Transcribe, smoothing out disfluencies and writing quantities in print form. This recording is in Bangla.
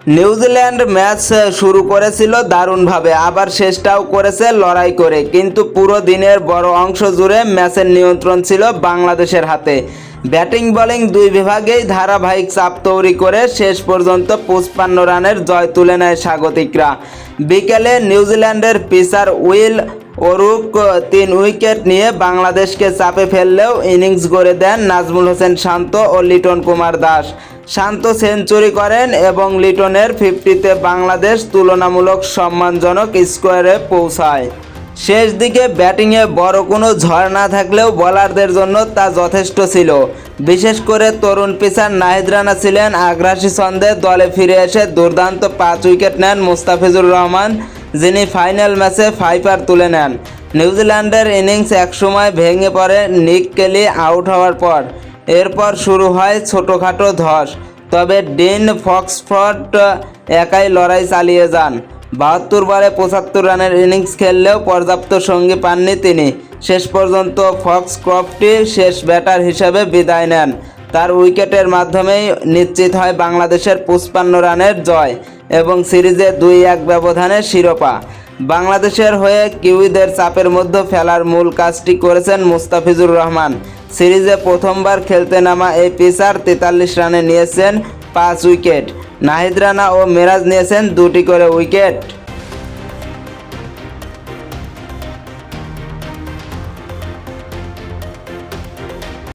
নিউজিল্যান্ড ম্যাচ শুরু করেছিল দারুণভাবে, আবার শেষটাও করেছে লড়াই করে, কিন্তু পুরো দিনের বড় অংশ জুড়ে ম্যাচের নিয়ন্ত্রণ ছিল বাংলাদেশের হাতে। ব্যাটিং বোলিং দুই বিভাগেই ধারাবাহিক চাপ তৈরি করে শেষ পর্যন্ত 55 রানের জয় তুলে নেয় স্বাগতিকরা। বিকেলে নিউজিল্যান্ডের পিচার উইল ওরুক 3 উইকেট নিয়ে বাংলাদেশকে চাপে ফেললেও ইনিংস গড়ে দেন নাজমুল হোসেন শান্ত ও লিটন কুমার দাস। শান্ত সেঞ্চুরি করেন এবং লিটনের 50-তে বাংলাদেশ তুলনামূলক সম্মানজনক স্কোয়ারে পৌঁছায়। শেষ দিকে ব্যাটিংয়ে বড় কোনো ঝড় না থাকলেও বোলারদের জন্য তা যথেষ্ট ছিল। বিশেষ করে তরুণ পিচার নাহিদ রানা ছিলেন আগ্রাসী ছন্দে। দলে ফিরে এসে দুর্দান্ত 5 উইকেট নেন মুস্তাফিজুর রহমান, যিনি ফাইনাল ম্যাচে ফাইপার তুলে নেন। নিউজিল্যান্ডের ইনিংস একসময় ভেঙে পড়ে নিক কেলি আউট হওয়ার পর। এরপর শুরু হয় ছোটোখাটো ধস, তবে ডিন ফক্সফোর্ড একাই লড়াই চালিয়ে যান। 72 বলে 75 রানের ইনিংস খেললেও পর্যাপ্ত সঙ্গী পাননি তিনি। শেষ পর্যন্ত ফক্সক্রফটই শেষ ব্যাটার হিসেবে বিদায় নেন। তার উইকেটের মাধ্যমেই নিশ্চিত হয় বাংলাদেশের 55 রানের জয় এবং সিরিজে 2-1 ব্যবধানে শিরোপা। বাংলাদেশের হয়ে কিউইদের চাপের মধ্যে ফেলার মূল কাজটি করেছেন মুস্তাফিজুর রহমান। সিরিজে প্রথমবার খেলতে নামা এই পিচার 43 রানে নিয়েছেন 5 উইকেট। নাহিদ রানা ও মিরাজ নিয়েছেন 2টি করে উইকেট।